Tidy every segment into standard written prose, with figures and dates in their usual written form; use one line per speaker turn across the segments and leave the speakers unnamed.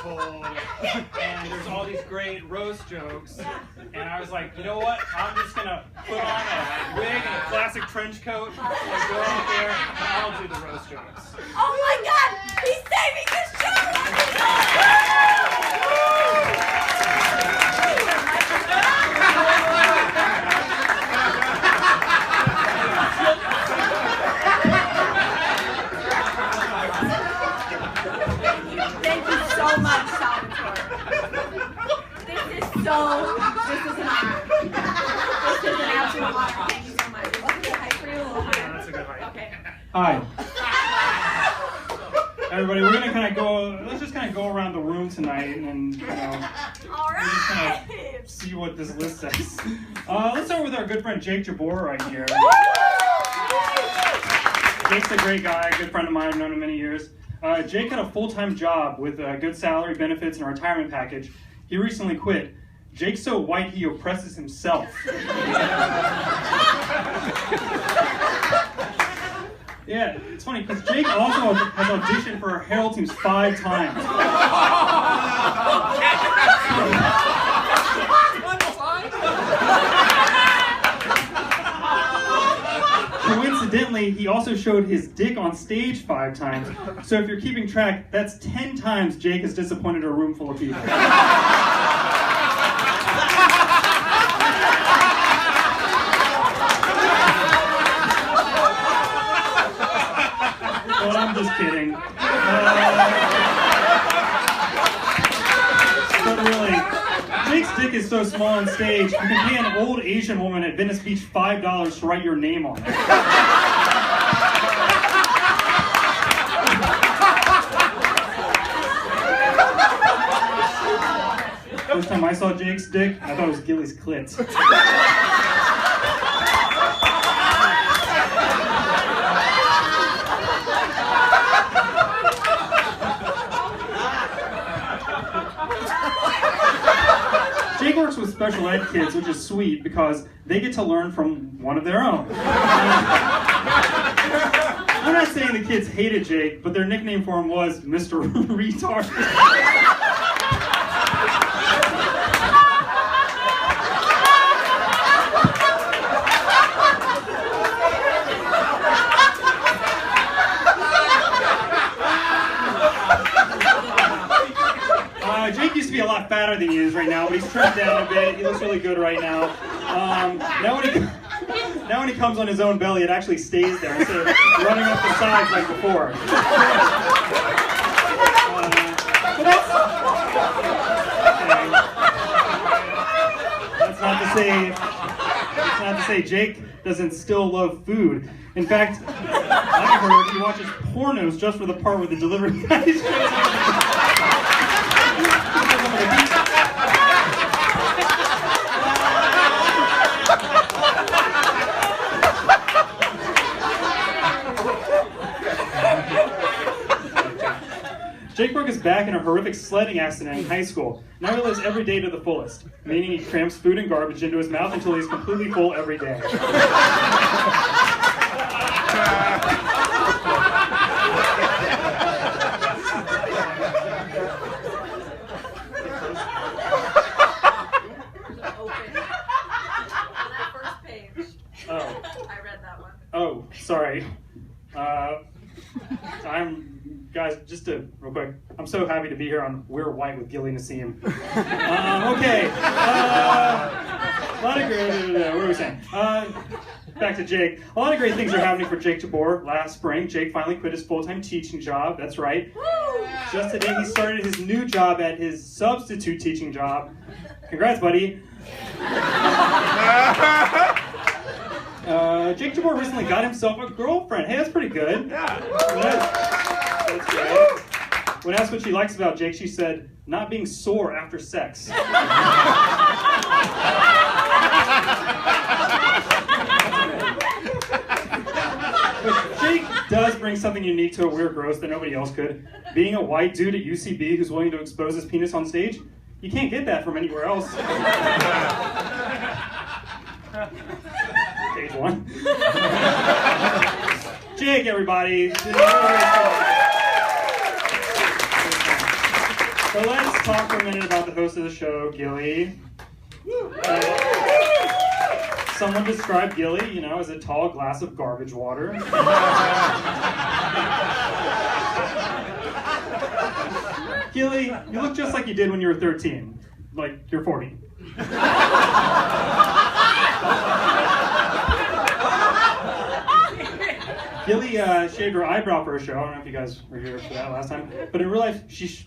full, and there's all these great roast jokes. And I was like, you know what? I'm just gonna put on a wig and a classic trench coat and go out there and I'll do the roast jokes.
Oh my God! He's saving the show! Thank you so much, Salvatore. This is an honor. This is an absolute honor. Thank you so much. Is it high for you? A little higher?
That's a good height.
Okay.
Hi. Everybody, we're gonna let's just kind of go around the room tonight and,
All
we're just gonna
right.
see what this list says. Let's start with our good friend Jake Jabor right here. Jake's a great guy, a good friend of mine. I've known him many years. Jake had a full-time job with good salary, benefits, and a retirement package. He recently quit. Jake's so white he oppresses himself. Yeah, it's funny because Jake also has auditioned for our Herald teams 5 times. Coincidentally, he also showed his dick on stage 5 times. So if you're keeping track, that's 10 times Jake has disappointed a room full of people. Well, I'm just kidding. But really, Jake's dick is so small on stage, you can pay an old Asian woman at Venice Beach $5 to write your name on it. First time I saw Jake's dick, I thought it was Gilli's clit. Jake works with special ed kids, which is sweet because they get to learn from one of their own. I'm not saying the kids hated Jake, but their nickname for him was Mr. Retard. Jake used to be a lot fatter than he is right now, but he's trimmed down a bit. He looks really good right now. Now when he comes on his own belly, it actually stays there instead of running up the sides like before. But that's not to say Jake doesn't still love food. In fact, I've heard he watches pornos just for the part where the delivery guy is Jake broke his back in a horrific sledding accident in high school. Now he lives every day to the fullest, meaning he cramps food and garbage into his mouth until he's completely full every day. Oh, sorry. Guys, just real quick, I'm so happy to be here on We're White with Gilli Nissim. Okay. A lot of great, what were we saying? Back to Jake. A lot of great things are happening for Jake Jabor. Last spring, Jake finally quit his full-time teaching job. That's right. Just today, he started his new job at his substitute teaching job. Congrats, buddy. Jake Jabor recently got himself a girlfriend. Hey, that's pretty good. Yeah. That's great. When asked what she likes about Jake, she said, not being sore after sex. But Jake does bring something unique to a Weird Gross that nobody else could. Being a white dude at UCB who's willing to expose his penis on stage, you can't get that from anywhere else. Stage 1. Jake, everybody. So let's talk for a minute about the host of the show, Gilli. Someone described Gilli, as a tall glass of garbage water. Gilli, you look just like you did when you were 13. Like, you're 40. Gilli shaved her eyebrow for a show. I don't know if you guys were here for that last time. But in real life, she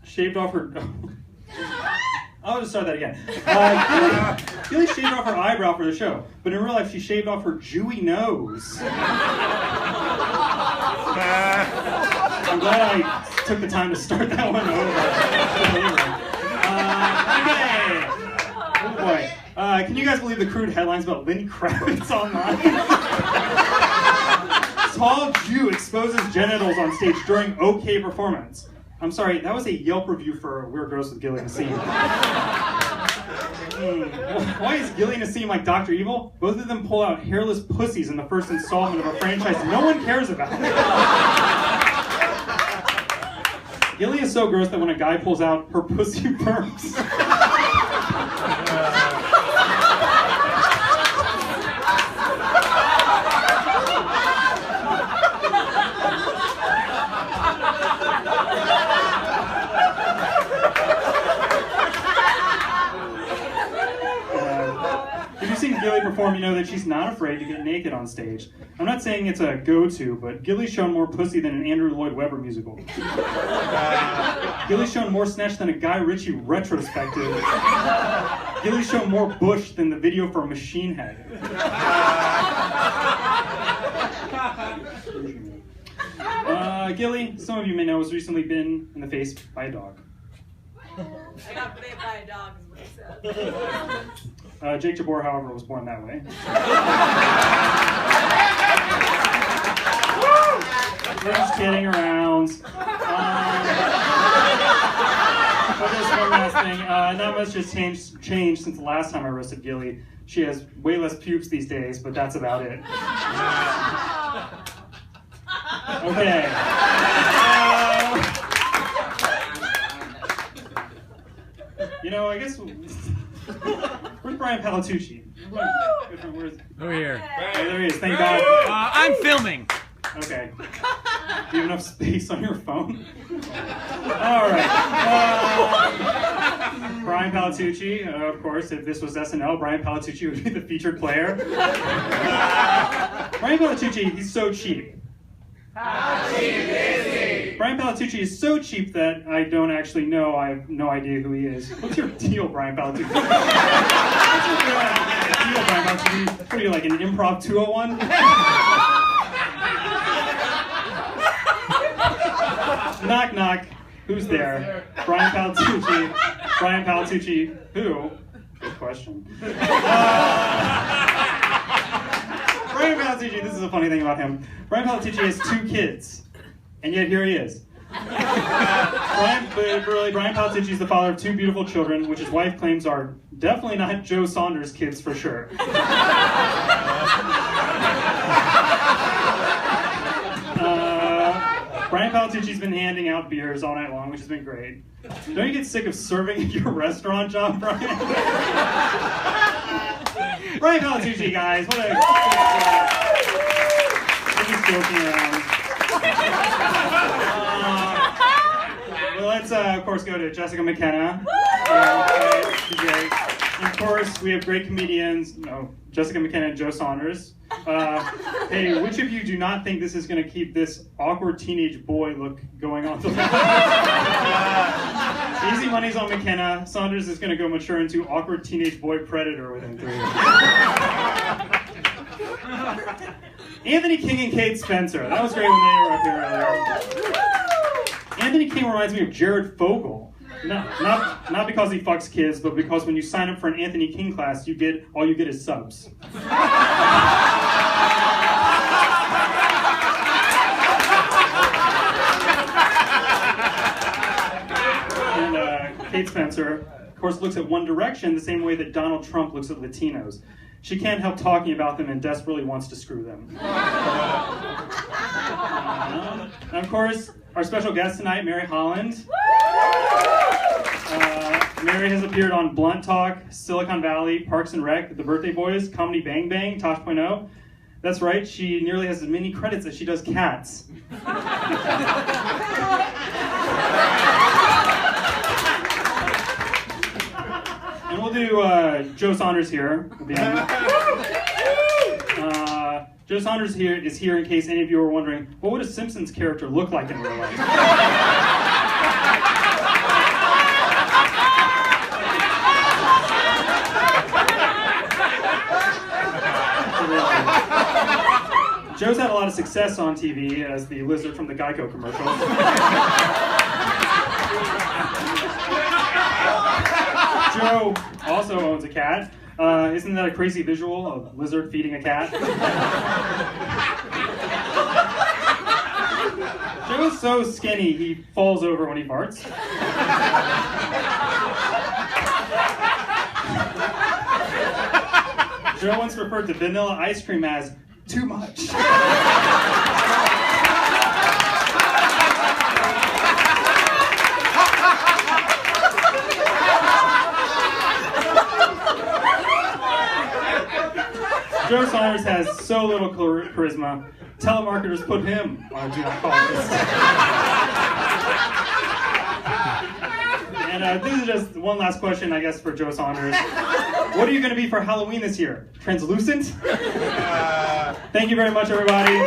shaved off her... I'll just start that again. Gilli shaved off her eyebrow for the show. But in real life, she shaved off her Jewy nose. I'm glad I took the time to start that one over. Okay. Oh boy. Can you guys believe the crude headlines about Lenny Kravitz online? Tall Jew exposes genitals on stage during OK performance. I'm sorry, that was a Yelp review for We're Gross with Gilli Nissim. Why is Gilli Nissim like Dr. Evil? Both of them pull out hairless pussies in the first installment of a franchise no one cares about. Gilli is so gross that when a guy pulls out, her pussy burps. Gilli perform, you know that she's not afraid to get naked on stage. I'm not saying it's a go-to, but Gilli's shown more pussy than an Andrew Lloyd Webber musical. Gilli's shown more snatch than a Guy Ritchie retrospective. Gilli's shown more bush than the video for Machine Head. Gilli, some of you may know, was recently bitten in the face by a dog.
I got bit by a dog, is what he said.
Jake Jabor, however, was born that way. We're just kidding around. But just one last thing. Not much has changed since the last time I roasted Gilli. She has way less pubes these days, but that's about it. Okay. I guess... Where's Brian Palatucci? Where's...
Over here.
Oh, there he is, thank God.
I'm filming.
Okay. Do you have enough space on your phone? Alright. Brian Palatucci, of course, if this was SNL, Brian Palatucci would be the featured player. Brian Palatucci, he's so cheap.
How cheap is he?
Brian Palatucci is so cheap that I don't actually know. I have no idea who he is. What's your deal, Brian Palatucci? What's your deal, Brian Palatucci? What are you, like an improv 201? Knock, knock. Who's there? Brian Palatucci. Brian Palatucci. Who? Good question. Brian Palatucci, this is a funny thing about him. Brian Palatucci has 2 kids, and yet here he is. Brian Palatucci is the father of 2 beautiful children, which his wife claims are definitely not Joe Saunders' kids for sure. Brian Palatucci's been handing out beers all night long, which has been great. Don't you get sick of serving at your restaurant job, Brian? Brian Palatucci, guys, what a... I'm just joking around. Well, let's, of course, go to Jessica McKenna. She's great. And of course, we have great comedians, Jessica McKenna and Joe Saunders. Hey, which of you do not think this is going to keep this awkward teenage boy look going on? Easy money's on McKenna. Saunders is going to go mature into awkward teenage boy predator within 3 years. Anthony King and Kate Spencer. That was great when they were up here earlier. Anthony King reminds me of Jared Fogle. Not because he fucks kids, but because when you sign up for an Anthony King class, all you get is subs. And Kate Spencer, of course, looks at One Direction the same way that Donald Trump looks at Latinos. She can't help talking about them and desperately wants to screw them. And of course, our special guest tonight, Mary Holland. Mary has appeared on Blunt Talk, Silicon Valley, Parks and Rec, The Birthday Boys, Comedy Bang Bang, Tosh.0. That's right, she nearly has as many credits as she does cats. And we'll do Joe Saunders here at the end. Joe Saunders is here in case any of you are wondering, what would a Simpsons character look like in real life? Joe's had a lot of success on TV as the lizard from the Geico commercials. Joe also owns a cat. Isn't that a crazy visual, a lizard feeding a cat? Joe is so skinny, he falls over when he farts. Joe once referred to vanilla ice cream as too much. Joe Saunders has so little charisma, telemarketers put him on a do not call list. And this is just one last question, I guess, for Joe Saunders. What are you going to be for Halloween this year? Translucent? Thank you very much, everybody.